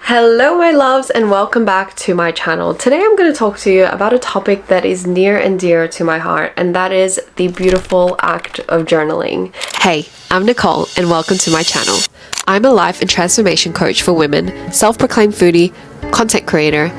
Hello my loves and welcome back to my channel. Today I'm going to talk to you about a topic that is near and dear to my heart, and that is the beautiful act of journaling. Hey, I'm Nicole and welcome to my channel. I'm a life and transformation coach for women, self-proclaimed foodie, content creator,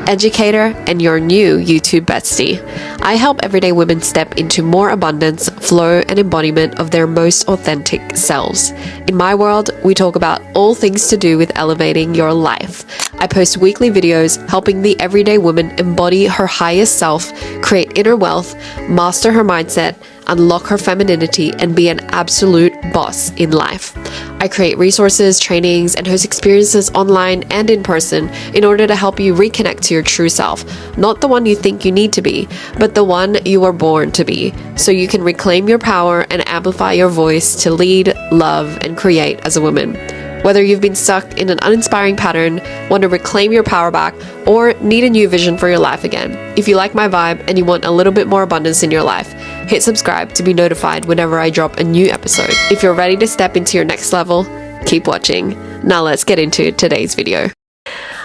educator, and your new YouTube bestie. I help everyday women step into more abundance, flow, and embodiment of their most authentic selves. In my world, we talk about all things to do with elevating your life. I post weekly videos helping the everyday woman embody her highest self, create inner wealth, master her mindset, unlock her femininity, and be an absolute boss in life. I create resources, trainings, and host experiences online and in person in order to help you reconnect to your true self, not the one you think you need to be, but the one you were born to be, so you can reclaim your power and amplify your voice to lead, love, and create as a woman. Whether you've been stuck in an uninspiring pattern, want to reclaim your power back, or need a new vision for your life again, if you like my vibe and you want a little bit more abundance in your life, hit subscribe to be notified whenever I drop a new episode. If you're ready to step into your next level, keep watching. Now let's get into today's video.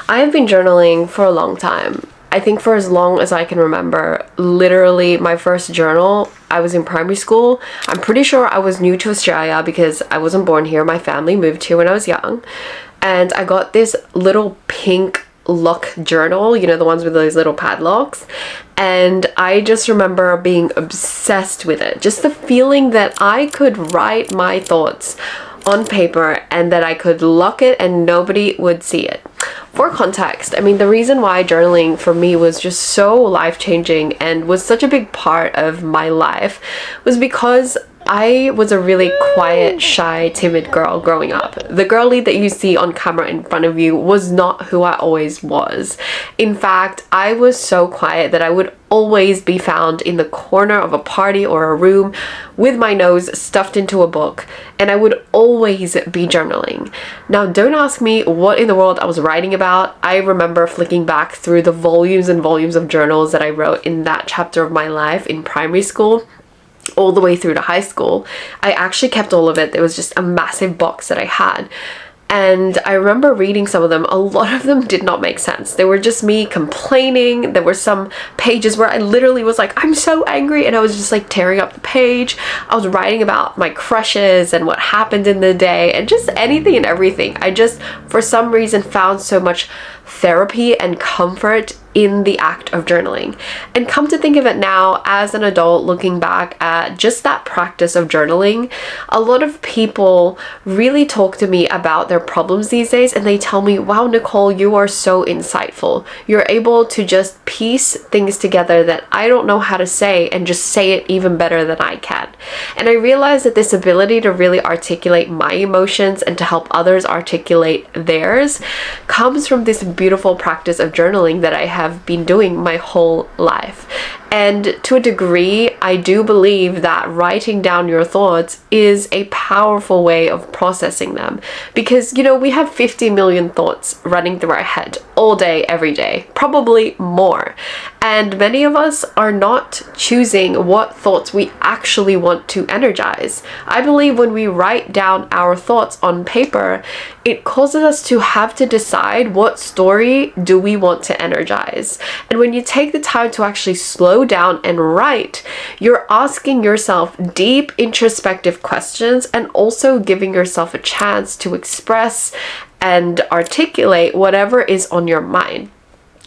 I have been journaling for a long time. I think for as long as I can remember. Literally my first journal, I was in primary school. I'm pretty sure I was new to Australia because I wasn't born here. My family moved here when I was young. And I got this little pink lock journal, you know, the ones with those little padlocks. And I just remember being obsessed with it. Just the feeling that I could write my thoughts on paper and that I could lock it and nobody would see it. For context, I mean, the reason why journaling for me was just so life-changing and was such a big part of my life was because I was a really quiet, shy, timid girl growing up. The girlie that you see on camera in front of you was not who I always was. In fact, I was so quiet that I would always be found in the corner of a party or a room with my nose stuffed into a book, and I would always be journaling. Now, don't ask me what in the world I was writing about. I remember flicking back through the volumes and volumes of journals that I wrote in that chapter of my life in primary school all the way through to high school. I actually kept all of it. There was just a massive box that I had. And I remember reading some of them. A lot of them did not make sense. They were just me complaining. There were some pages where I literally was like, I'm so angry. And I was just like tearing up the page. I was writing about my crushes and what happened in the day and just anything and everything. I just, for some reason, found so much therapy and comfort in the act of journaling. And come to think of it now, as an adult looking back at just that practice of journaling, a lot of people really talk to me about their problems these days and they tell me, wow, Nicole, you are so insightful. You're able to just piece things together that I don't know how to say and just say it even better than I can. And I realized that this ability to really articulate my emotions and to help others articulate theirs comes from this beautiful practice of journaling that I have been doing my whole life. And to a degree, I do believe that writing down your thoughts is a powerful way of processing them. Because, you know, we have 50 million thoughts running through our head all day, every day, probably more. And many of us are not choosing what thoughts we actually want to energize. I believe when we write down our thoughts on paper, it causes us to have to decide what story do we want to energize. And when you take the time to actually slow down and write, you're asking yourself deep introspective questions and also giving yourself a chance to express and articulate whatever is on your mind.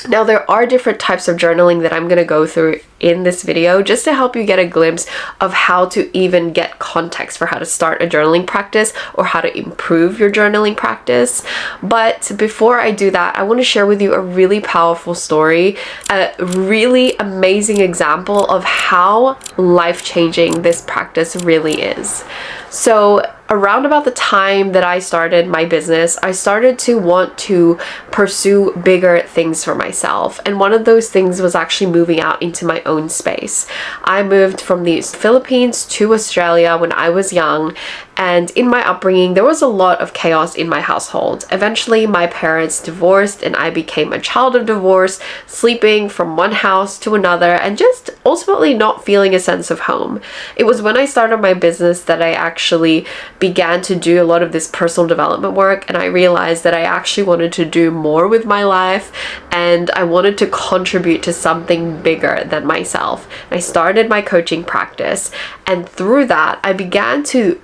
Now, there are different types of journaling that I'm going to go through in this video just to help you get a glimpse of how to even get context for how to start a journaling practice or how to improve your journaling practice. But before I do that, I want to share with you a really powerful story, a really amazing example of how life-changing this practice really is. So around about the time that I started my business, I started to want to pursue bigger things for myself. And one of those things was actually moving out into my own space. I moved from the Philippines to Australia when I was young, And in my upbringing, there was a lot of chaos in my household. Eventually, my parents divorced and I became a child of divorce, sleeping from one house to another and just ultimately not feeling a sense of home. It was when I started my business that I actually began to do a lot of this personal development work, and I realized that I actually wanted to do more with my life and I wanted to contribute to something bigger than myself. I started my coaching practice, and through that I began to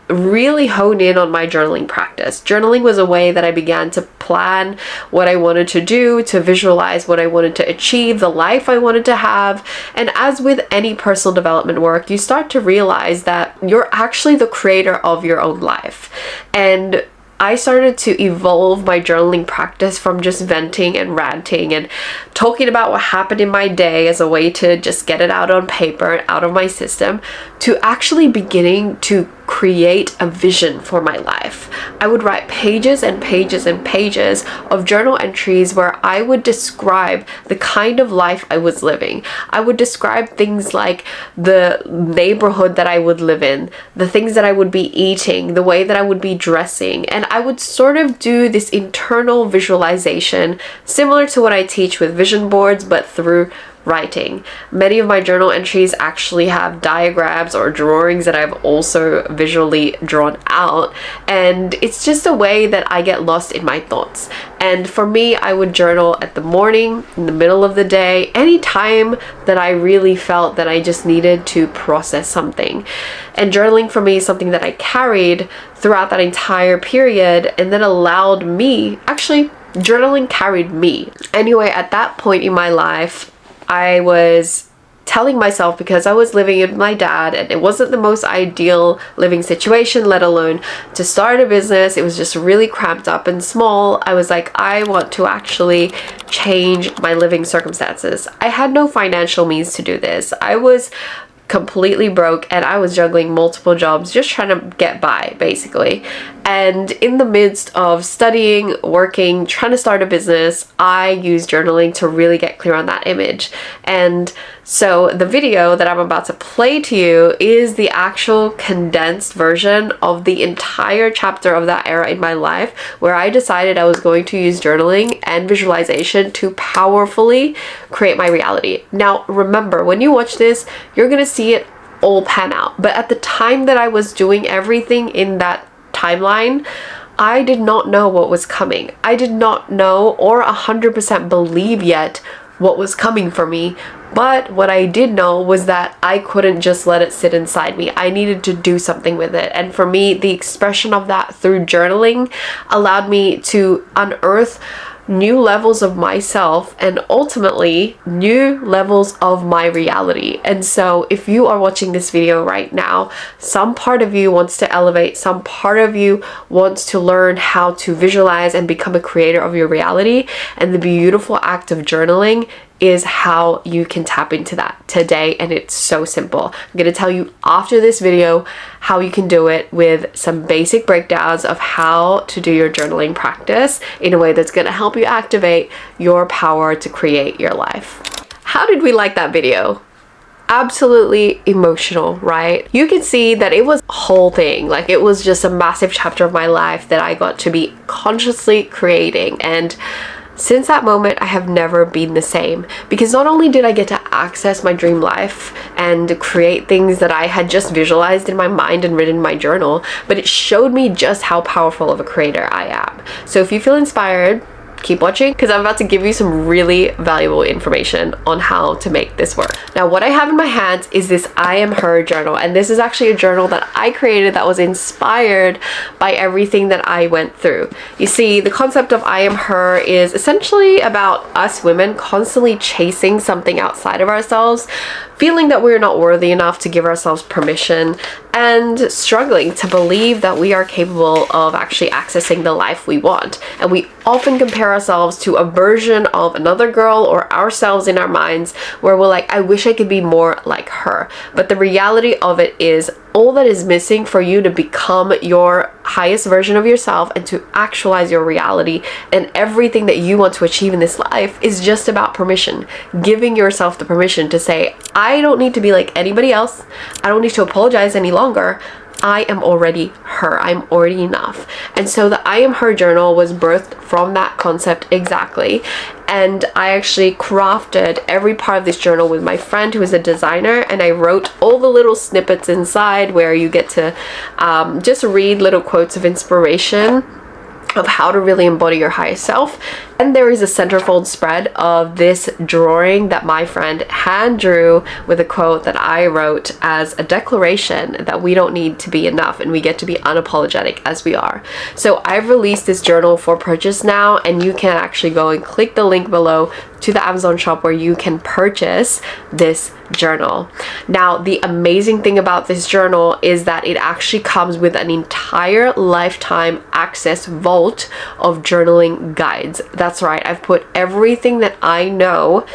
really hone in on my journaling practice. Journaling was a way that I began to plan what I wanted to do, to visualize what I wanted to achieve, the life I wanted to have. And as with any personal development work, you start to realize that you're actually the creator of your own life. And I started to evolve my journaling practice from just venting and ranting and talking about what happened in my day as a way to just get it out on paper and out of my system, to actually beginning to create a vision for my life. I would write pages and pages and pages of journal entries where I would describe the kind of life I was living. I would describe things like the neighborhood that I would live in, the things that I would be eating, the way that I would be dressing, and I would sort of do this internal visualization similar to what I teach with vision boards, but through writing. Many of my journal entries actually have diagrams or drawings that I've also visually drawn out, and it's just a way that I get lost in my thoughts. And for me, I would journal at the morning, in the middle of the day, any time that I really felt that I just needed to process something. And journaling for me is something that I carried throughout that entire period, and that allowed me, actually journaling carried me. Anyway, at that point in my life, I was telling myself, because I was living with my dad and it wasn't the most ideal living situation, let alone to start a business. It was just really cramped up and small. I was like, I want to actually change my living circumstances. I had no financial means to do this. I was completely broke and I was juggling multiple jobs, just trying to get by basically. And in the midst of studying, working, trying to start a business, I used journaling to really get clear on that image. And so the video that I'm about to play to you is the actual condensed version of the entire chapter of that era in my life, where I decided I was going to use journaling and visualization to powerfully create my reality. Now, remember, when you watch this, you're going to see it all pan out. But at the time that I was doing everything in that timeline, I did not know what was coming. I did not know or 100% believe yet what was coming for me. But what I did know was that I couldn't just let it sit inside me. I needed to do something with it. And for me, the expression of that through journaling allowed me to unearth new levels of myself and ultimately new levels of my reality. And so if you are watching this video right now, some part of you wants to elevate, some part of you wants to learn how to visualize and become a creator of your reality. And the beautiful act of journaling is how you can tap into that today, and it's so simple. I'm going to tell you after this video how you can do it with some basic breakdowns of how to do your journaling practice in a way that's going to help you activate your power to create your life. How did we like that video? Absolutely emotional, right? You can see that it was a whole thing. Like, it was just a massive chapter of my life that I got to be consciously creating. And since that moment, I have never been the same, because not only did I get to access my dream life and create things that I had just visualized in my mind and written in my journal, but it showed me just how powerful of a creator I am. So if you feel inspired, keep watching, because I'm about to give you some really valuable information on how to make this work. Now, what I have in my hands is this I Am Her journal, and this is actually a journal that I created that was inspired by everything that I went through. You see, the concept of I Am Her is essentially about us women constantly chasing something outside of ourselves, feeling that we're not worthy enough to give ourselves permission, and struggling to believe that we are capable of actually accessing the life we want. And we often compare ourselves to a version of another girl or ourselves in our minds where we're like, I wish I could be more like her. But the reality of it is, all that is missing for you to become your highest version of yourself and to actualize your reality and everything that you want to achieve in this life is just about permission. Giving yourself the permission to say, I don't need to be like anybody else. I don't need to apologize any longer. I am already her. I'm already enough. And so the I am her journal was birthed from that concept exactly. And I actually crafted every part of this journal with my friend who is a designer, and I wrote all the little snippets inside where you get to just read little quotes of inspiration of how to really embody your highest self. And there is a centerfold spread of this drawing that my friend hand drew with a quote that I wrote as a declaration that we don't need to be enough and we get to be unapologetic as we are. So I've released this journal for purchase now, and you can actually go and click the link below to the Amazon shop where you can purchase this journal. Now, the amazing thing about this journal is that it actually comes with an entire lifetime access vault of journaling guides. That's right, I've put everything that I know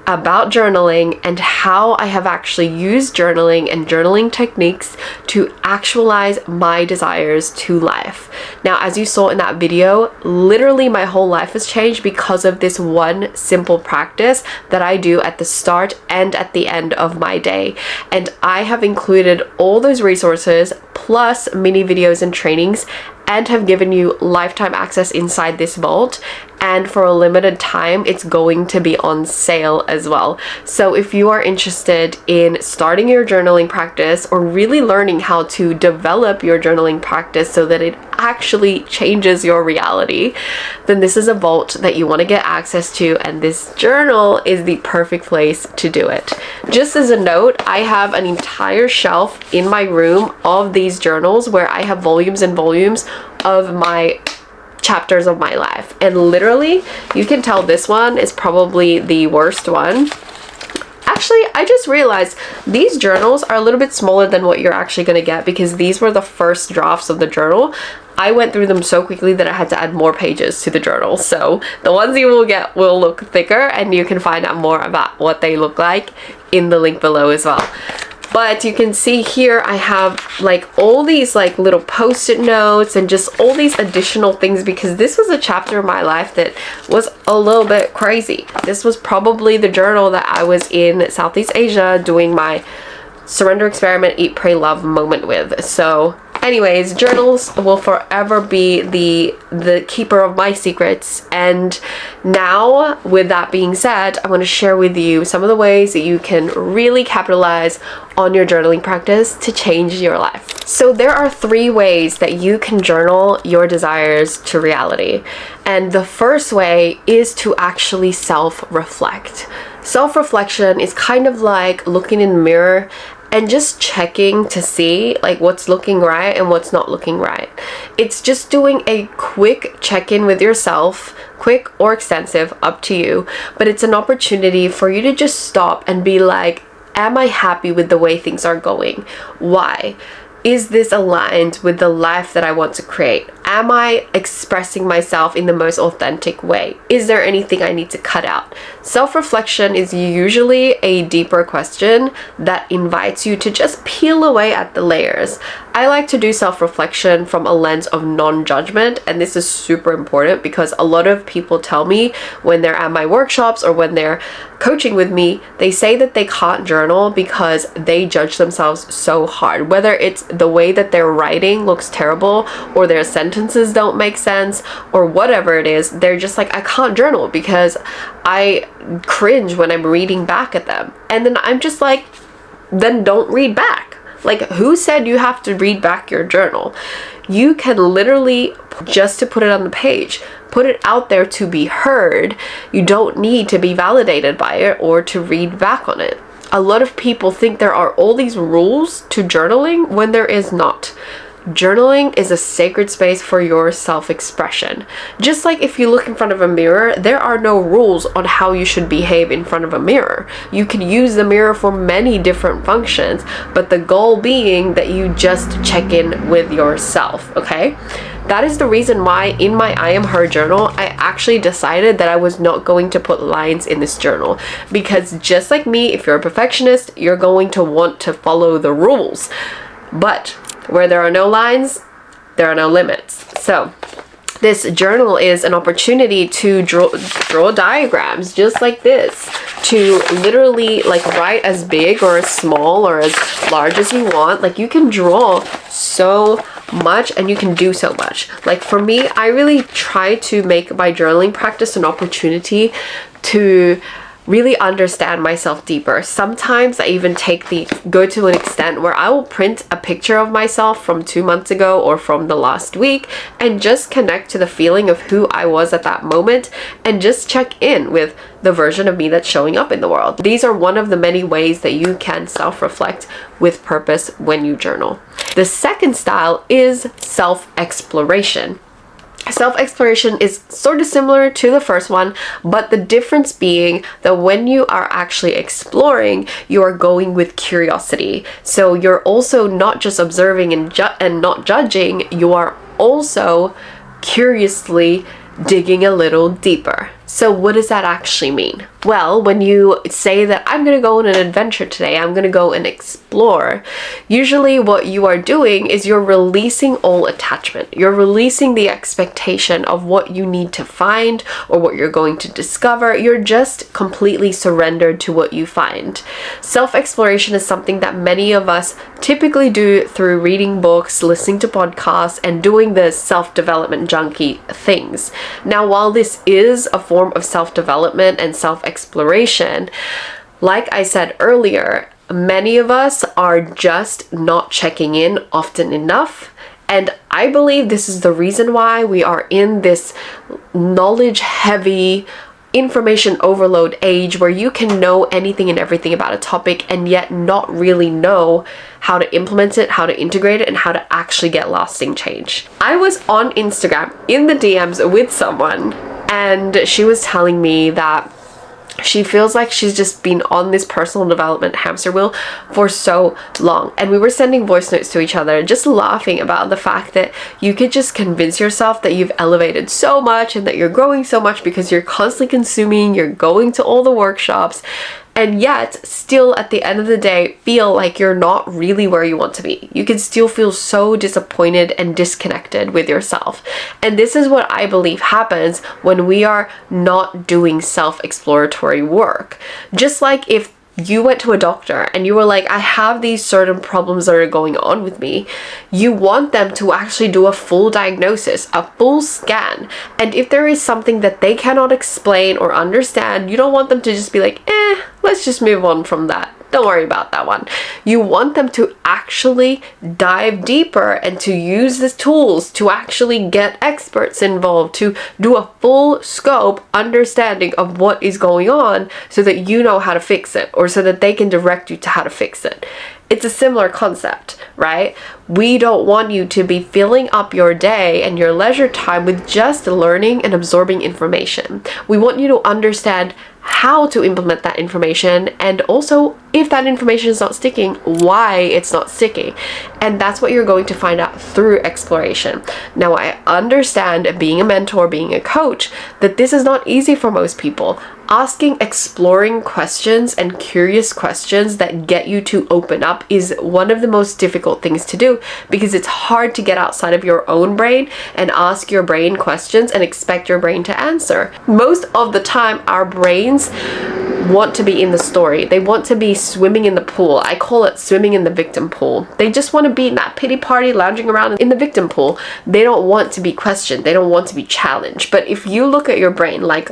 about journaling and how I have actually used journaling and journaling techniques to actualize my desires to life. Now, as you saw in that video, literally my whole life has changed because of this one simple practice that I do at the start and at the end of my day. And I have included all those resources plus mini videos and trainings, and have given you lifetime access inside this vault. And for a limited time, it's going to be on sale as well. So if you are interested in starting your journaling practice or really learning how to develop your journaling practice so that it actually changes your reality, then this is a vault that you want to get access to, and this journal is the perfect place to do it. Just as a note, I have an entire shelf in my room of these journals where I have volumes and volumes of my chapters of my life, and literally you can tell this one is probably the worst one. Actually, I just realized these journals are a little bit smaller than what you're actually going to get, because these were the first drafts of the journal. I went through them so quickly that I had to add more pages to the journal. So the ones you will get will look thicker, and you can find out more about what they look like in the link below as well. But you can see here I have like all these like little post-it notes and just all these additional things, because this was a chapter of my life that was a little bit crazy. This was probably the journal that I was in Southeast Asia doing my surrender, experiment, eat, pray, love moment with. So anyways, journals will forever be the keeper of my secrets. And now, with that being said, I want to share with you some of the ways that you can really capitalize on your journaling practice to change your life. So there are 3 ways that you can journal your desires to reality. And the first way is to actually self-reflect. Self-reflection is kind of like looking in the mirror and just checking to see like what's looking right and what's not looking right. It's just doing a quick check-in with yourself, quick or extensive, up to you, but it's an opportunity for you to just stop and be like, am I happy with the way things are going? Why? Is this aligned with the life that I want to create? Am I expressing myself in the most authentic way? Is there anything I need to cut out? Self-reflection is usually a deeper question that invites you to just peel away at the layers. I like to do self-reflection from a lens of non-judgment, and this is super important because a lot of people tell me when they're at my workshops or when they're coaching with me, they say that they can't journal because they judge themselves so hard. Whether it's the way that their writing looks terrible, or their sentences don't make sense, or whatever it is, they're just like, I can't journal because I cringe when I'm reading back at them. And then I'm just like, then don't read back. Like, who said you have to read back your journal? You can literally, just to put it on the page, put it out there to be heard. You don't need to be validated by it or to read back on it. A lot of people think there are all these rules to journaling when there is not. Journaling is a sacred space for your self-expression. Just like if you look in front of a mirror, there are no rules on how you should behave in front of a mirror. You can use the mirror for many different functions, but the goal being that you just check in with yourself, okay? That is the reason why in my I Am Her journal, I actually decided that I was not going to put lines in this journal, because just like me, if you're a perfectionist, you're going to want to follow the rules. But where there are no lines, there are no limits. So This journal is an opportunity to draw diagrams just like this, to literally like write as big or as small or as large as you want. Like you can draw so much and you can do so much. Like for me, I really try to make my journaling practice an opportunity to really understand myself deeper. Sometimes I even go to an extent where I will print a picture of myself from 2 months ago or from the last week and just connect to the feeling of who I was at that moment and just check in with the version of me that's showing up in the world. These are one of the many ways that you can self-reflect with purpose when you journal. The second style is self-exploration. Self-exploration is sort of similar to the first one, but the difference being that when you are actually exploring, you are going with curiosity. So you're also not just observing and not judging, you are also curiously digging a little deeper. So what does that actually mean? Well, when you say that I'm going to go on an adventure today, I'm going to go and explore, usually what you are doing is you're releasing all attachment. You're releasing the expectation of what you need to find or what you're going to discover. You're just completely surrendered to what you find. Self-exploration is something that many of us typically do through reading books, listening to podcasts, and doing the self-development junkie things. Now, while this is a form of self-development and self-exploration, like I said earlier, many of us are just not checking in often enough. And I believe this is the reason why we are in this knowledge-heavy, information overload age where you can know anything and everything about a topic and yet not really know how to implement it, how to integrate it, and how to actually get lasting change. I was on Instagram in the DMs with someone, and she was telling me that she feels like she's just been on this personal development hamster wheel for so long. And we were sending voice notes to each other, just laughing about the fact that you could just convince yourself that you've elevated so much and that you're growing so much because you're constantly consuming, you're going to all the workshops, and yet still at the end of the day feel like you're not really where you want to be. You can still feel so disappointed and disconnected with yourself. And this is what I believe happens when we are not doing self-exploratory work. Just like if you went to a doctor and you were like, I have these certain problems that are going on with me, you want them to actually do a full diagnosis, a full scan. And if there is something that they cannot explain or understand, you don't want them to just be like, let's just move on from that. Don't worry about that one. You want them to actually dive deeper and to use the tools to actually get experts involved, to do a full scope understanding of what is going on so that you know how to fix it, or so that they can direct you to how to fix it. It's a similar concept, right? We don't want you to be filling up your day and your leisure time with just learning and absorbing information. We want you to understand how to implement that information, and also if that information is not sticking, why it's not sticking. And that's what you're going to find out through exploration. Now, I understand, being a mentor, being a coach, that this is not easy for most people. Asking exploring questions and curious questions that get you to open up is one of the most difficult things to do, because it's hard to get outside of your own brain and ask your brain questions and expect your brain to answer. Most of the time, our brains want to be in the story. They want to be swimming in the pool. I call it swimming in the victim pool. They just want to be in that pity party, lounging around in the victim pool. They don't want to be questioned. They don't want to be challenged. But if you look at your brain like,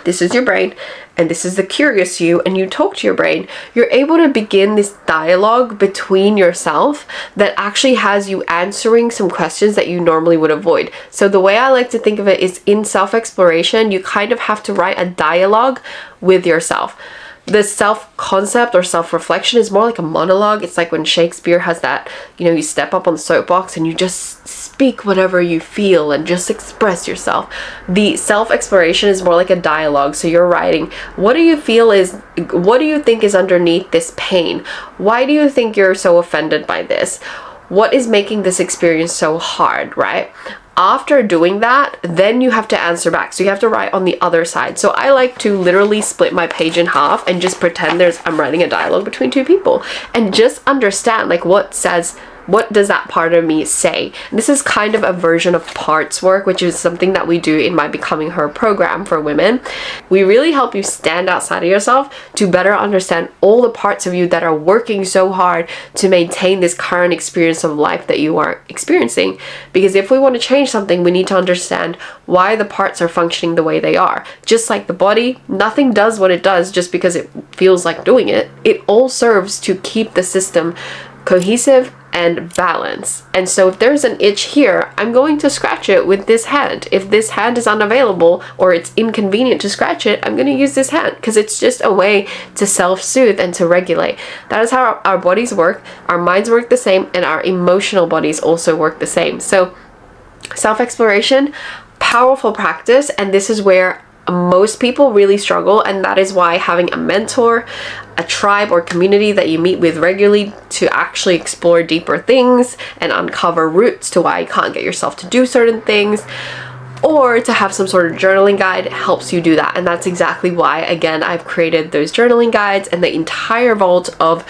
this is your brain and this is the curious you, and you talk to your brain, you're able to begin this dialogue between yourself that actually has you answering some questions that you normally would avoid. So the way I like to think of it is, in self-exploration, you kind of have to write a dialogue with yourself. The self-concept or self-reflection is more like a monologue. It's like when Shakespeare has that, you step up on the soapbox and you just speak whatever you feel and just express yourself. The self-exploration is more like a dialogue. So you're writing, what do you think is underneath this pain? Why do you think you're so offended by this? What is making this experience so hard, right? After doing that, then you have to answer back. So you have to write on the other side. So I like to literally split my page in half and just pretend I'm writing a dialogue between two people, and just understand like what says what does that part of me say? This is kind of a version of parts work, which is something that we do in my Becoming Her program for women. We really help you stand outside of yourself to better understand all the parts of you that are working so hard to maintain this current experience of life that you are experiencing. Because if we want to change something, we need to understand why the parts are functioning the way they are. Just like the body, nothing does what it does just because it feels like doing it. It all serves to keep the system cohesive and balanced. And so if there's an itch here, I'm going to scratch it with this hand. If this hand is unavailable or it's inconvenient to scratch it, I'm going to use this hand, because it's just a way to self-soothe and to regulate. That is how our bodies work. Our minds work the same, and our emotional bodies also work the same. So self-exploration, powerful practice, and this is where most people really struggle, and that is why having a mentor, a tribe or community that you meet with regularly to actually explore deeper things and uncover roots to why you can't get yourself to do certain things, or to have some sort of journaling guide, helps you do that. And that's exactly why, again, I've created those journaling guides and the entire vault of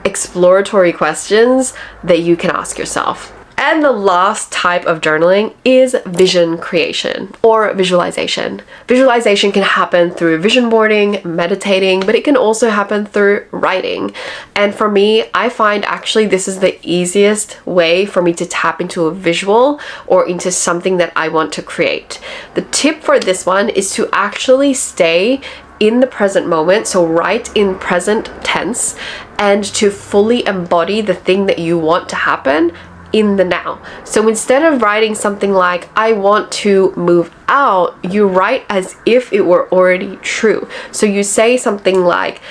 exploratory questions that you can ask yourself. And the last type of journaling is vision creation or visualization. Visualization can happen through vision boarding, meditating, but it can also happen through writing. And for me, I find actually this is the easiest way for me to tap into a visual or into something that I want to create. The tip for this one is to actually stay in the present moment, so write in present tense, and to fully embody the thing that you want to happen in the now. So instead of writing something like, I want to move out, you write as if it were already true. So you say something like,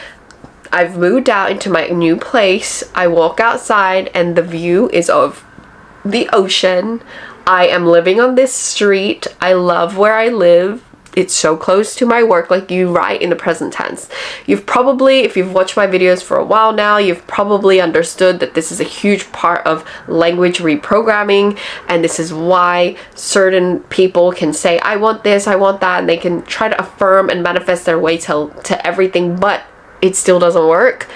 I've moved out into my new place. I walk outside and the view is of the ocean. I am living on this street. I love where I live. It's so close to my work. Like, you write in the present tense. You've probably, if you've watched my videos for a while now, you've probably understood that this is a huge part of language reprogramming, and this is why certain people can say, I want this, I want that, and they can try to affirm and manifest their way to everything, but it still doesn't work.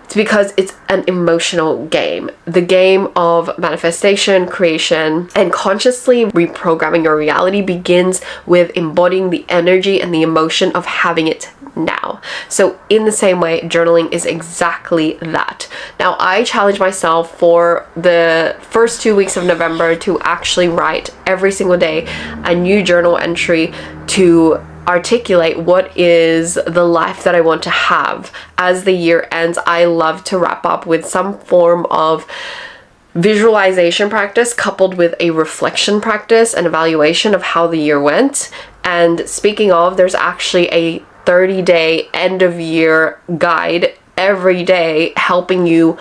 It's because it's an emotional game. The game of manifestation, creation, and consciously reprogramming your reality begins with embodying the energy and the emotion of having it now. So in the same way, journaling is exactly that. Now, I challenge myself for the first 2 weeks of November to actually write every single day a new journal entry to articulate what is the life that I want to have. As the year ends, I love to wrap up with some form of visualization practice coupled with a reflection practice and evaluation of how the year went. And speaking of, there's actually a 30-day end of year guide every day helping you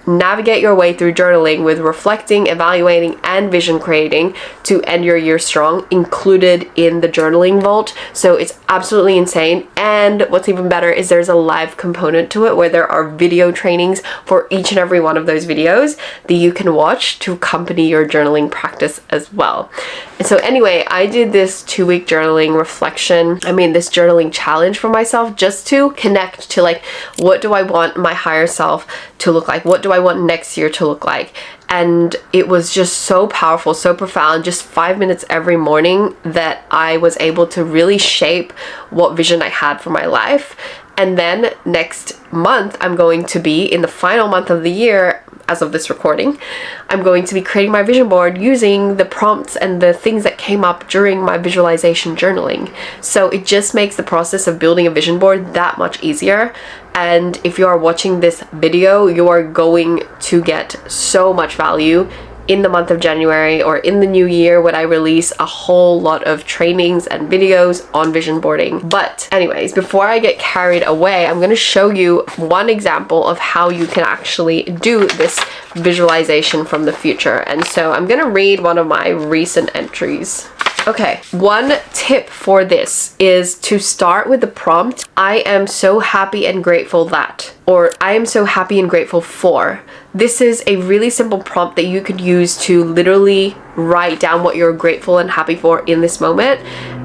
navigate your way through journaling with reflecting, evaluating, and vision creating to end your year strong, included in the journaling vault. So it's absolutely insane. And what's even better is there's a live component to it where there are video trainings for each and every one of those videos that you can watch to accompany your journaling practice as well. And so anyway, I did this 2-week journaling reflection, this journaling challenge for myself, just to connect to, like, what do I want my higher self to look like? What do I want next year to look like? And it was just so powerful, so profound, just 5 minutes every morning, that I was able to really shape what vision I had for my life. And then next month, I'm going to be in the final month of the year. As of this recording, I'm going to be creating my vision board using the prompts and the things that came up during my visualization journaling. So it just makes the process of building a vision board that much easier. And if you are watching this video, you are going to get so much value in the month of January or in the new year when I release a whole lot of trainings and videos on vision boarding. But anyways, before I get carried away, I'm going to show you one example of how you can actually do this visualization from the future. And so I'm going to read one of my recent entries. Okay, one tip for this is to start with the prompt, I am so happy and grateful that, or I am so happy and grateful for. This is a really simple prompt that you could use to literally write down what you're grateful and happy for in this moment.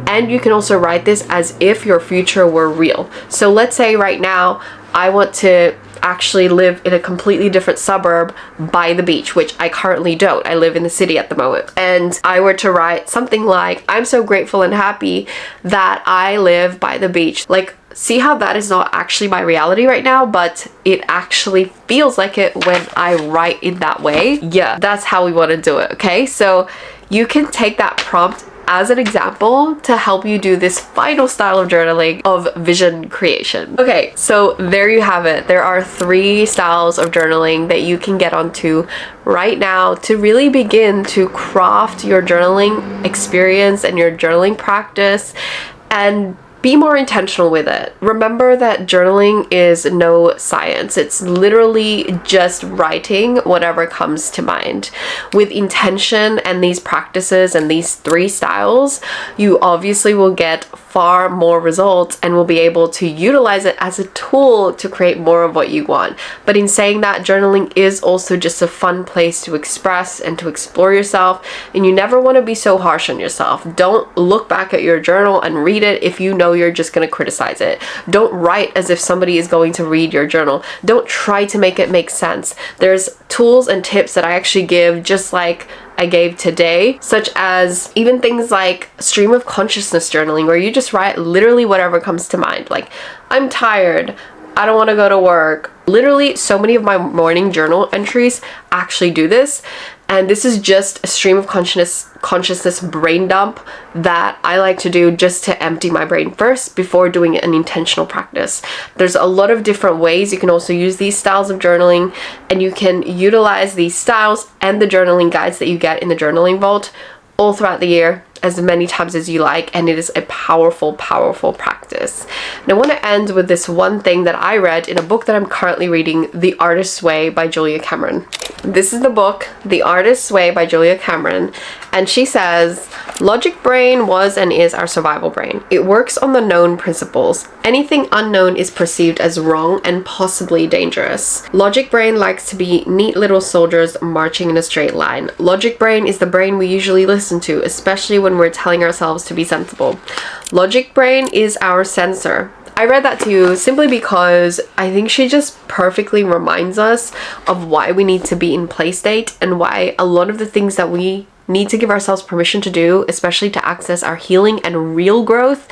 And you can also write this as if your future were real. So let's say right now, I want to actually live in a completely different suburb by the beach, which I currently don't. I live in the city at the moment. And I were to write something like, I'm so grateful and happy that I live by the beach. Like, see how that is not actually my reality right now, but it actually feels like it when I write in that way. Yeah, that's how we want to do it, okay? So you can take that prompt as an example to help you do this final style of journaling of vision creation. Okay, so there you have it. There are 3 styles of journaling that you can get onto right now to really begin to craft your journaling experience and your journaling practice and be more intentional with it. Remember that journaling is no science. It's literally just writing whatever comes to mind. With intention and these practices and these 3 styles, you obviously will get far more results and will be able to utilize it as a tool to create more of what you want. But in saying that, journaling is also just a fun place to express and to explore yourself, and you never want to be so harsh on yourself. Don't look back at your journal and read it if you know you're just going to criticize it. Don't write as if somebody is going to read your journal. Don't try to make it make sense. There's tools and tips that I actually give, just like I gave today, such as even things like stream of consciousness journaling, where you just write literally whatever comes to mind. Like, I'm tired, I don't want to go to work. Literally, so many of my morning journal entries actually do this. And this is just a stream of consciousness brain dump that I like to do just to empty my brain first before doing an intentional practice. There's a lot of different ways you can also use these styles of journaling, and you can utilize these styles and the journaling guides that you get in the journaling vault all throughout the year, as many times as you like, and it is a powerful, powerful practice. And I want to end with this one thing that I read in a book that I'm currently reading, The Artist's Way by Julia Cameron. This is the book, The Artist's Way by Julia Cameron, and she says, logic brain was and is our survival brain. It works on the known principles. Anything unknown is perceived as wrong and possibly dangerous. Logic brain likes to be neat little soldiers marching in a straight line. Logic brain is the brain we usually listen to, especially when we're telling ourselves to be sensible. Logic brain is our censor. I read that to you simply because I think she just perfectly reminds us of why we need to be in play state, and why a lot of the things that we need to give ourselves permission to do, especially to access our healing and real growth,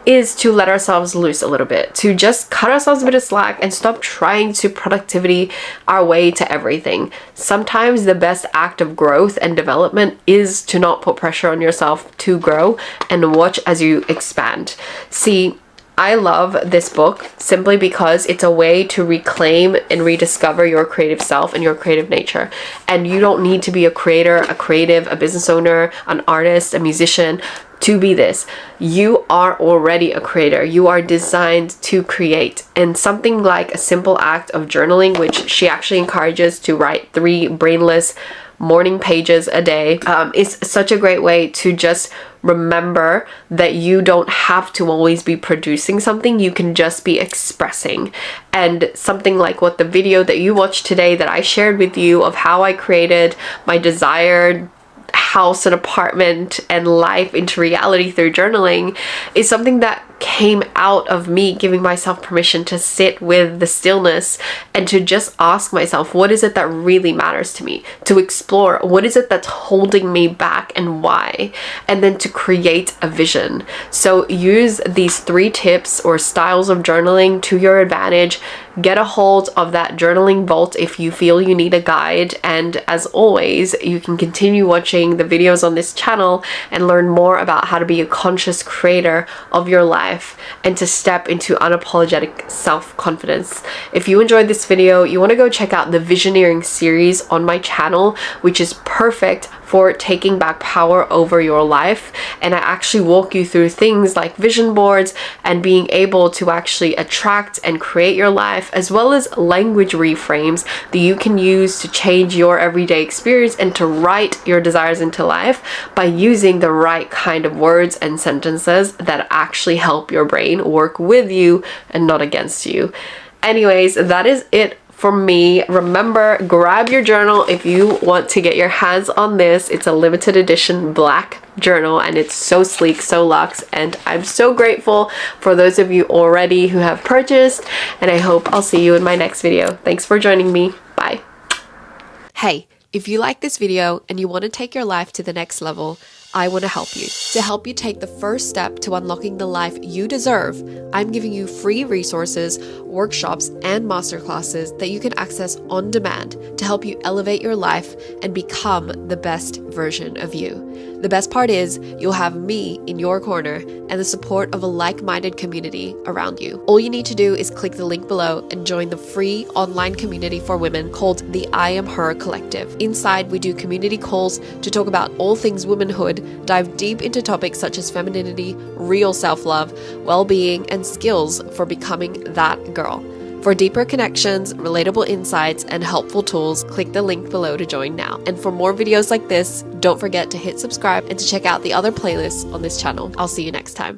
is to let ourselves loose a little bit, to just cut ourselves a bit of slack and stop trying to productivity our way to everything. Sometimes the best act of growth and development is to not put pressure on yourself to grow and watch as you expand. See, I love this book simply because it's a way to reclaim and rediscover your creative self and your creative nature. And you don't need to be a creator, a creative, a business owner, an artist, a musician to be this. You are already a creator. You are designed to create. And something like a simple act of journaling, which she actually encourages to write 3 brainless morning pages a day, is such a great way to just remember that you don't have to always be producing something. You can just be expressing. And something like what the video that you watched today that I shared with you of how I created my desired house and apartment and life into reality through journaling is something that came out of me giving myself permission to sit with the stillness and to just ask myself, what is it that really matters to me? To explore, what is it that's holding me back and why? And then to create a vision. So use these 3 tips or styles of journaling to your advantage. Get a hold of that journaling vault if you feel you need a guide. And as always, you can continue watching the videos on this channel and learn more about how to be a conscious creator of your life and to step into unapologetic self-confidence. If you enjoyed this video, you want to go check out the Visioneering series on my channel, which is perfect for taking back power over your life. And I actually walk you through things like vision boards and being able to actually attract and create your life, as well as language reframes that you can use to change your everyday experience and to write your desires into life by using the right kind of words and sentences that actually help your brain work with you and not against you. Anyways, that is it for me. Remember, grab your journal if you want to get your hands on this. It's a limited edition black journal and it's so sleek, so luxe, and I'm so grateful for those of you already who have purchased, and I hope I'll see you in my next video. Thanks for joining me. Bye. Hey, if you like this video and you want to take your life to the next level, I want to help you. To help you take the first step to unlocking the life you deserve, I'm giving you free resources, workshops, and masterclasses that you can access on demand to help you elevate your life and become the best version of you. The best part is you'll have me in your corner and the support of a like-minded community around you. All you need to do is click the link below and join the free online community for women called the I Am Her Collective. Inside, we do community calls to talk about all things womanhood, dive deep into topics such as femininity, real self-love, well-being, and skills for becoming that girl. For deeper connections, relatable insights, and helpful tools, click the link below to join now. And for more videos like this, don't forget to hit subscribe and to check out the other playlists on this channel. I'll see you next time.